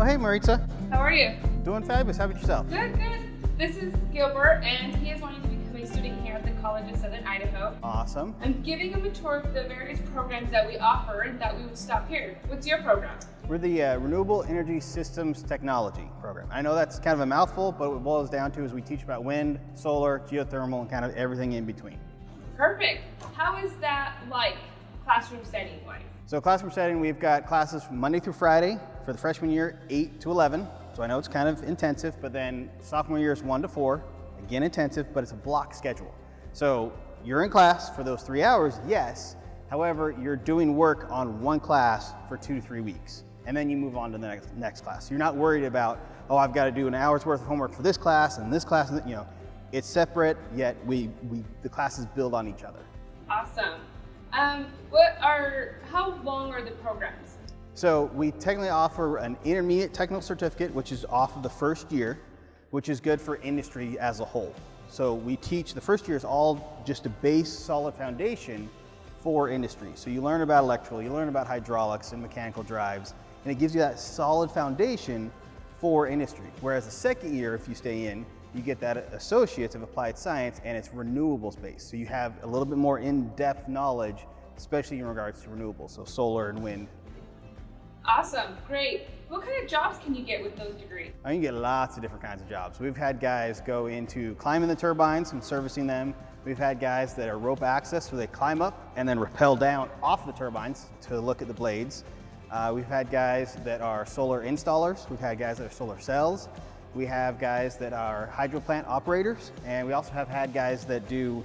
hey Maritza. How are you? Doing fabulous. How about yourself? Good, good. This is Gilbert, and he is wanting to become a student here at the College of Southern Idaho. Awesome. I'm giving him a tour of the various programs that we offer and that we would stop here. What's your program? We're the Renewable Energy Systems Technology program. I know that's kind of a mouthful, but what it boils down to is we teach about wind, solar, geothermal, and kind of everything in between. Perfect. How is that like classroom setting wise? So classroom setting, we've got classes from Monday through Friday for the freshman year, 8 to 11. So I know it's kind of intensive, but then sophomore year is 1 to 4. Again, intensive, but it's a block schedule. So you're in class for those 3 hours, yes. However, you're doing work on one class for 2 to 3 weeks. And then you move on to the next class. So you're not worried about, oh, I've got to do an hour's worth of homework for this class and this class, and you know, it's separate, yet the classes build on each other. Awesome. How long are the programs? So we technically offer an intermediate technical certificate, which is off of the first year, which is good for industry as a whole. So we teach, the first year is all just a base solid foundation for industry. So you learn about electrical, you learn about hydraulics and mechanical drives, and it gives you that solid foundation for industry. Whereas the second year, if you stay in, you get that Associates of Applied Science, and it's renewables based. So you have a little bit more in-depth knowledge, especially in regards to renewables, so solar and wind. Awesome, great. What kind of jobs can you get with those degrees? You can get lots of different kinds of jobs. We've had guys go into climbing the turbines and servicing them. We've had guys that are rope access, where they climb up and then rappel down off the turbines to look at the blades. We've had guys that are solar installers. We've had guys that are solar cells. We have guys that are hydro plant operators, and we also have had guys that do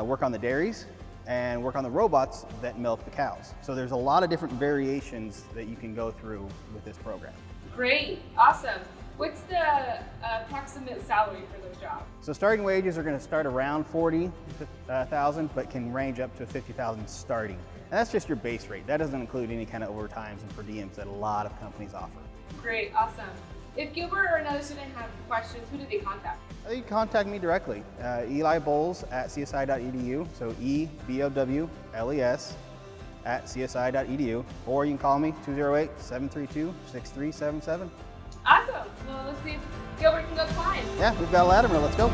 work on the dairies and work on the robots that milk the cows. So there's a lot of different variations that you can go through with this program. Great, awesome. What's the approximate salary for those jobs? So starting wages are going to start around $40,000, but can range up to $50,000 starting. And that's just your base rate. That doesn't include any kind of overtimes and per diems that a lot of companies offer. Great, awesome. If Gilbert or another student have questions, who do they contact? You can contact me directly, Eli Bowles at csi.edu, so EBOWLES at csi.edu, or you can call me 208-732-6377. Awesome. Well, let's see if Gilbert can go climb. Yeah, we've got a ladder, let's go.